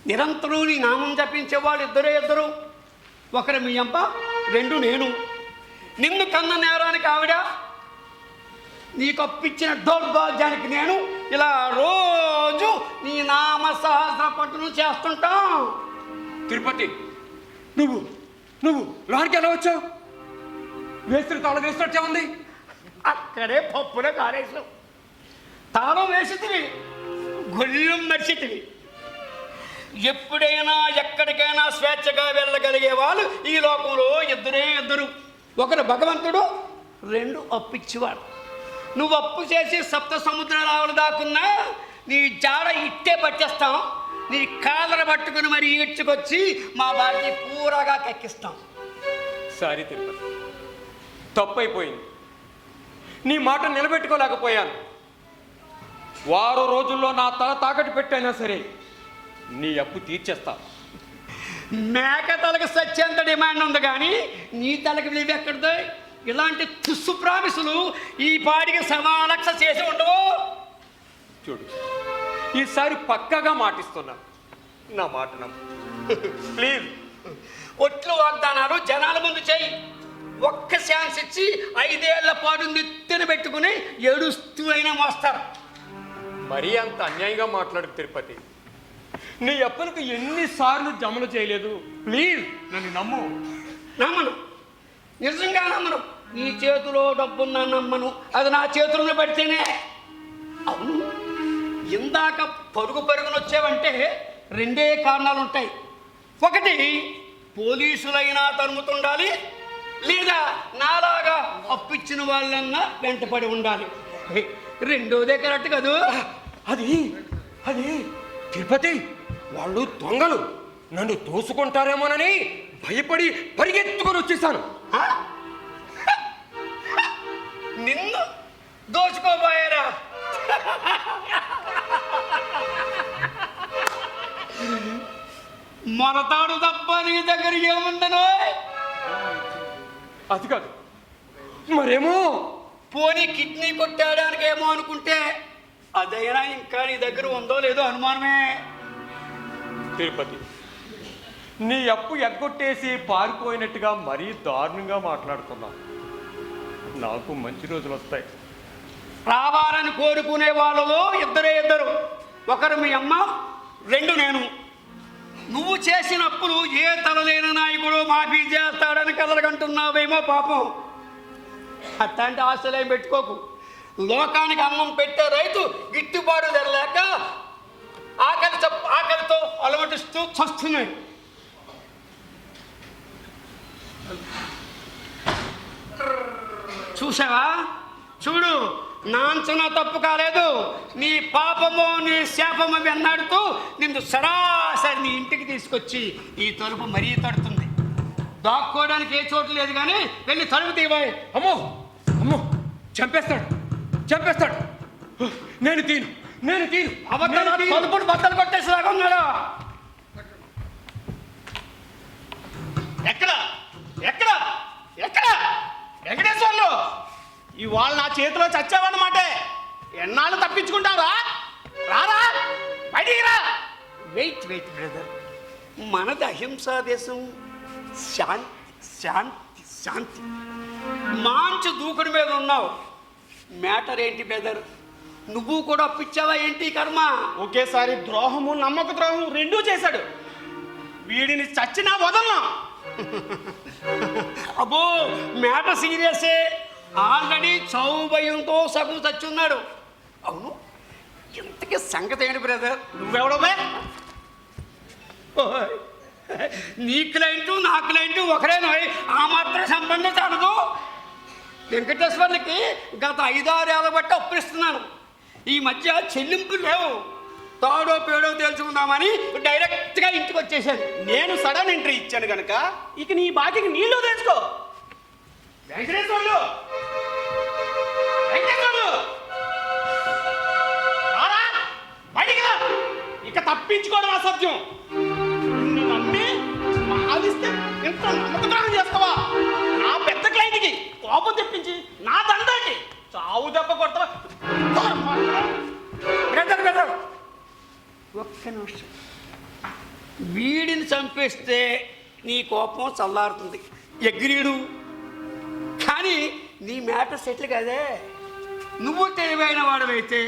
నిరంతరం నీ నామం జపించేవాళ్ళు ఇద్దరు. ఒకరు మీ అమ్మ, రెండు నేను. నిన్ను కన్న నేరానికి ఆవిడ, నీకు అప్పించిన దౌర్భాగ్యానికి నేను ఇలా రోజు నీ నామ సహస్ర పట్టును చేస్తుంటాం. తిరుపతి, నువ్వు నువ్వు లోనికి ఎలా వచ్చావు? వేస్తున్న తాళం వేసినట్టే ఉంది. అక్కడే పప్పులో కారేసావు. తాళం వేసితివి, గొల్లం మర్చితివి. ఎప్పుడైనా ఎక్కడికైనా స్వేచ్ఛగా వెళ్ళగలిగే వాళ్ళు ఈ లోకంలో ఇద్దరు. ఒకరు భగవంతుడు, రెండు అప్పిచ్చేవాడు. నువ్వు అప్పు చేసి సప్త సముద్రాల ఆవులు దాకున్నా నీ జాడ ఇట్టే పట్టేస్తాం. నీ కాలర పట్టుకుని మరి ఈడ్చుకొచ్చి మా వారికి పూరగా కెక్కిస్తాం. సారీ తిరుపతి, తప్పైపోయింది. నీ మాట నిలబెట్టుకోలేకపోయాను. వారం రోజుల్లో నా తల తాకట్టు పెట్టైనా సరే నీ అప్పు తీర్చేస్తా. మేక తలకు సత్యంత డిమాండ్ ఉంది, కానీ నీ తలకు విలువ ఎక్కడిదో? ఇలాంటి తుస్సు ప్రామిసులు ఈ పాడికి సమాలక్ష చేసి ఉండవు. చూడు, ఈసారి పక్కగా మాటిస్తున్నా, నా మాట నమ్ము ప్లీజ్. ఒట్లు వాగ్దానాలు జనాల ముందు చేయి. ఒక్క ఛాన్స్ ఇచ్చి 5 ఏళ్ల పాటు నెత్తిన పెట్టుకుని ఏడుస్తూ అయినా మోస్తారు. మరీ అంత అన్యాయంగా మాట్లాడు తిరుపతి. నీ అప్పులకు ఎన్నిసార్లు జమలు చేయలేదు. ప్లీజ్ నన్ను నమ్ము. నమ్మను, నిజంగా నమ్మను. నీ చేతిలో డబ్బున్నా నమ్మను, అది నా చేతుల్లో పడితేనే. అవును, ఇందాక పరుగున వచ్చావంటే 2 కారణాలు ఉంటాయి. ఒకటి, పోలీసులైనా తరుముతుండాలి, లేదా నాలాగా అప్పిచ్చిన వాళ్ళన్నా వెంటపడి ఉండాలి. రెండోదే కరెక్ట్ కదూ? అది అది తిరుపతి, వాళ్ళు దొంగలు, నన్ను దోసుకుంటారేమోనని భయపడి పరిగెత్తుకొని వచ్చేసాను. నిన్ను దోచుకోబోయారా? మొరతాడు తప్ప నీ దగ్గర ఏముందనో? అది కాదు, మరేమో పోనీ కిడ్నీ కొట్టడానికేమో అనుకుంటే అదైనా ఇంకా నీ దగ్గర ఉందో లేదో అనుమానమే. తిరుపతి, నీ అప్పు ఎగ్గొట్టేసి పారిపోయినట్టుగా మరీ దారుణంగా మాట్లాడుతున్నావు. నాకు మంచి రోజులు వస్తాయి. రావాలని కోరుకునే వాళ్ళలో ఇద్దరు. ఒకరు మీ అమ్మ, రెండు నేను. నువ్వు చేసిన అప్పులు ఏ తలలేని నాయకుడు మాఫీ చేస్తాడని కదలకంటున్నావేమో పాపం. అట్లాంటి ఆశలేం పెట్టుకోకు. లోకానికి అన్నం పెట్టే రైతు గిట్టుబాటు లేక ఆకలితో అలమటిస్తూ చస్తున్నాడు. చూసావా? చూడు, నా అంచనా తప్పు కాలేదు. నీ పాపము నీ శాపము వెన్నాడుతూ నిన్ను సరాసరి నీ ఇంటికి తీసుకొచ్చి ఈ తలుపు మరీ తడుతుంది. దాక్కోవడానికి ఏ చోటు లేదు, కానీ వెళ్ళి తలుపు తీవాయి. అమ్మో అమ్మో, చంపేస్తాడు. నేను తీను తలుపుడు బద్దలు కొట్టేసేలాగా ఉన్నాడు. ఎక్కడ వెంకటేశ్వర్లు, ఇవాళ నా చేతిలో చచ్చావన్నమాట. ఎన్నాళ్ళు తప్పించుకుంటావా? రారా, బయటికి రా. వెయిట్ బ్రదర్, మనది అహింసా దేశం. శాంతి. మంచి దూకుడు మీద ఉన్నావు. మ్యాటర్ ఏంటి బ్రదర్? నువ్వు కూడా అప్పిచ్చావా ఏంటి కర్మ? ఒకేసారి ద్రోహము నమ్మక ద్రోహం రెండూ చేశాడు. వీడిని చచ్చినా వదలను. అబ్బో, మ్యాటర్ సీరియసే. ఆల్రెడీ చావు భయంతో సగం చచ్చున్నాడు. అవును, ఇంతకీ సంగతి ఏంటి బ్రదర్? నువ్వెవడమే? నీ క్లయింటు నా క్లయింటు ఒకరేనా? ఆ మాత్రం సంబంధం చాలదు. వెంకటేశ్వర్లకి గత 5-6 ఏళ్ళ బట్టి అప్పిస్తున్నాను. ఈ మధ్య చెల్లింపులు లేవు. తాడో పేడో తెలుసుకుందామని డైరెక్ట్గా ఇంటికి వచ్చేసాను. నేను సడన్ ఎంట్రీ ఇచ్చాను కనుక ఇక నీ బాకీకి నీళ్లు తెచ్చుకో. వెంకటేశ్వర్లు, రారా, బయటికి రా. ఇక తప్పించుకోవడం అసాధ్యం. నిన్ను నమ్మి మావిస్తే ఇంత నమ్మకద్రోహం చేస్తావా? నా పెద్ద క్లయింట్కి కోపం తెప్పించి నా దందాకి చావు దెబ్బ కొడతావా? బ్రదర్ ఒక్క నిమిషం. చంపేస్తే నీ కోపం చల్లారుతుంది, ఎగ్రీడు. కానీ నీ మ్యాటర్ సెటిల్ కదే. నువ్వు తెలివైన వాడవైతే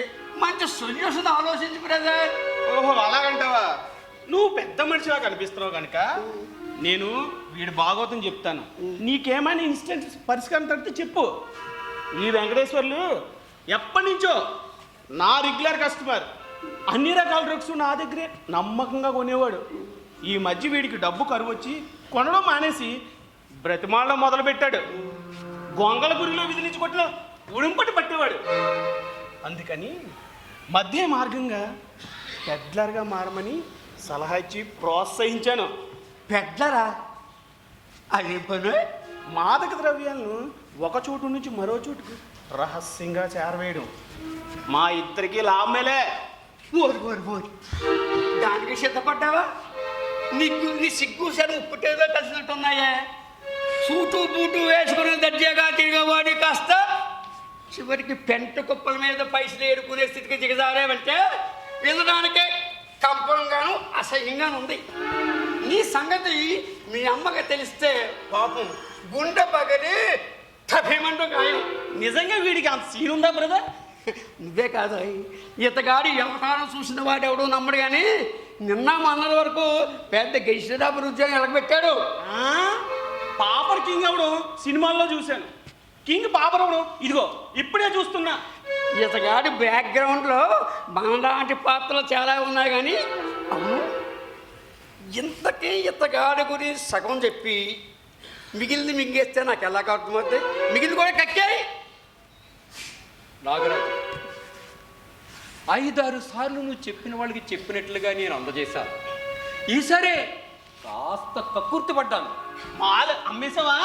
మంచి సొల్యూషన్ ఆలోచించు బ్రదర్. ఓహో అలాగంటావా? నువ్వు పెద్ద మనిషిలా కనిపిస్తున్నావు కనుక నేను వీడి భాగవతం చెప్తాను. నీకేమైనా ఇన్స్టెంట్ పరిష్కారం తడితే చెప్పు. ఈ వెంకటేశ్వర్లు ఎప్పటి నుంచో నా రెగ్యులర్ కస్టమర్. అన్ని రకాల డ్రగ్స్ నా దగ్గరే నమ్మకంగా కొనేవాడు. ఈ మధ్య వీడికి డబ్బు కరువు వచ్చి కొనడం మానేసి బ్రతిమాలడం మొదలుపెట్టాడు. గొంగళ గురిలో విధిలించి కొట్టిన ఉడింపటి పట్టేవాడు. అందుకని మధ్య మార్గంగా పెడ్లర్గా మారమని సలహా ఇచ్చి ప్రోత్సహించాను. పెద్దరా అదే పని. మాదక ద్రవ్యాలను ఒక చోటు నుంచి మరో చోటుకు రహస్యంగా చేరవేయడం మా ఇద్దరికి లాభమేలే. ఓరి ఓరి ఓరి, దానికి సిద్ధపడ్డావా? నీకు నీ సిగ్గు సరే ఉప్పుటేదో కలిసినట్టున్నాయే. సూటు బూటు వేసుకుని దర్జాగా తిరిగేవాడి కాస్త చివరికి పెంట కుప్పల మీద పైసలు ఏరుకునే స్థితికి దిగజారేవంటే వినడానికే కంపంగాను అసహ్యంగాను ఉంది. నీ సంగతి మీ అమ్మకి తెలిస్తే పాపం గుండె పగలి తప్పేమంటూ గాయం. నిజంగా వీడికి అంత సీన్ ఉందా బ్రదర్? నువ్వే కాదు, ఇతగాడి వ్యవహారం చూసిన వాడు ఎవడో నమ్మడు. కానీ నిన్న మొన్నటి వరకు పెద్ద గెజిటేబుల్ ఉద్యోగం ఎలగబెట్టాడు. పాపర్ కింగ్ అవడం సినిమాల్లో చూశాను. కింగ్ పాపర్ అవడం ఇదిగో ఇప్పుడే చూస్తున్నా. ఇతగాడి బ్యాక్గ్రౌండ్లో మనలాంటి పాత్రలు చాలా ఉన్నాయి. కానీ అవును, ఇంతకీ ఇతగాడి గురించి సగం చెప్పి మిగిలింది మింగేస్తే నాకు ఎలా అర్థమవుతుంది? మిగిలింది కూడా కక్కాయి. నాగరాజు, 5-6 సార్లు నువ్వు చెప్పిన వాళ్ళకి చెప్పినట్లుగా నేను అందజేశాను. ఈసారి కాస్త కక్కుర్తి పడ్డాను. మాల అమ్మేసావా?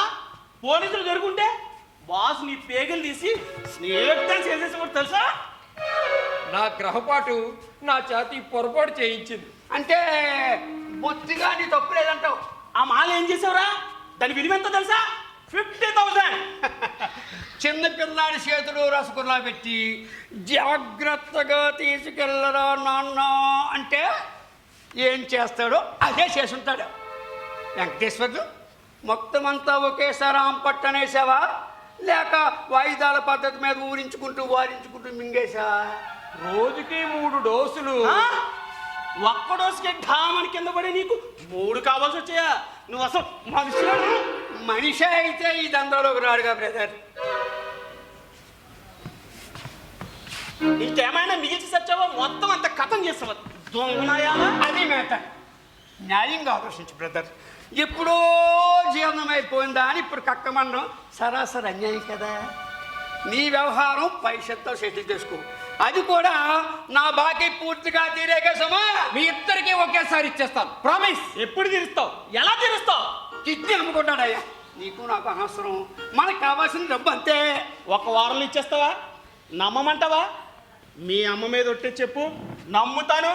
పోలీసులు దొరుకుంటే బాస్ నీ పేగలు తీసి స్నేహితులు చేసేసేవాడు తెలుసా? నా గ్రహపాటు నా చేతి పొరపాటు చేయించింది. అంటే బొత్తిగా నీ తప్పు లేదంటావు. ఆ మాల ఏం చేసావురా? దాని విలువ ఎంతో తెలుసా? 50,000. చిన్న పిల్లాడి చేతులు రసగుల్లా పెట్టి జాగ్రత్తగా తీసుకెళ్ళరా నాన్న అంటే ఏం చేస్తాడో అదే చేసుంటాడు. వెంకటేశ్వర్లు మొత్తం అంతా ఒకేసారి ఆంపట్టనేసావా, లేక వాయిదాల పద్ధతి మీద ఊరించుకుంటూ వారించుకుంటూ మింగేసావా? రోజుకి 3 డోసులు. ఒక్క డోసుకి ఢామని కింద పడి నీకు 3 కావాల్సి వచ్చాయా? నువ్వు అసలు మనిషి అయితే ఈ దందాలోకి రాడుగా బ్రదర్. ఇంకేమైనా మిగిల్చి సచ్చావా? మొత్తం అంత కథం చేస్తావా? దొంగనాయాలా? అది మేట. న్యాయంగా ఆలోచించు బ్రదర్. ఎప్పుడో జీర్ణమైపోయిందా అని ఇప్పుడు కక్కమనడం సరాసరి అన్యాయం కదా. నీ వ్యవహారం పైసతో సెటిల్ చేసుకో. అది కూడా నా బాకీ పూర్తిగా తీరేగా సమా. మీ ఇద్దరికి ఒకేసారి ఇచ్చేస్తాను, ప్రామిస్. ఎప్పుడు తీరుస్తావు? ఎలా తీరుస్తావు? కిడ్నీ అమ్ముకుంటాడయ్యా. నీకు నాకు అనవసరం, మనకు కావాల్సిన డబ్బు అంతే. ఒక వారంలో ఇచ్చేస్తావా? నమ్మమంటావా? మీ అమ్మ మీద ఒట్టే చెప్పు, నమ్ముతాను.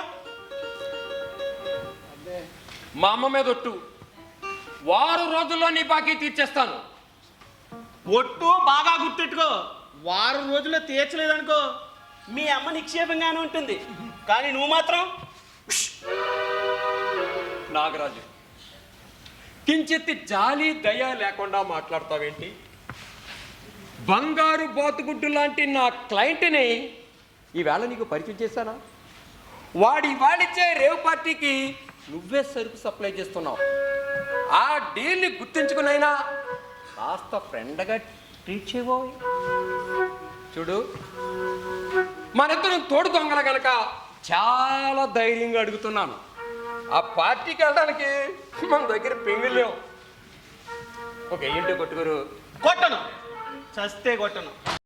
మా అమ్మ మీద ఒట్టు, 6 రోజుల్లో నీ బాకీ తీర్చేస్తాను. ఒట్టు బాగా గుర్తెట్టుకో. 6 రోజుల్లో తీర్చలేదనుకో మీ అమ్మ నిక్షేపంగానే ఉంటుంది. కానీ నువ్వు మాత్రం నాగరాజు, కించెత్తి జాలి దయ లేకుండా మాట్లాడతావేంటి? బంగారు బాతుగుడ్డు లాంటి నా క్లయింట్ని ఈవేళ నీకు పరిచయం చేశానా? వాడిచ్చే రేవ్ పార్టీకి నువ్వే సరుకు సప్లై చేస్తున్నావు. ఆ డీల్ని గుర్తించుకునైనా కాస్త ఫ్రెండ్గా ట్రీట్ చేయబోయ్. చూడు, మనిద్దరం తోడు దొంగల కనుక చాలా ధైర్యంగా అడుగుతున్నాను. ఆ పార్టీకి వెళ్ళడానికి మన దగ్గర పెంగులు లేవు. ఒక ఏంటో కొట్టుకురు. కొట్టను, చస్తే కొట్టను.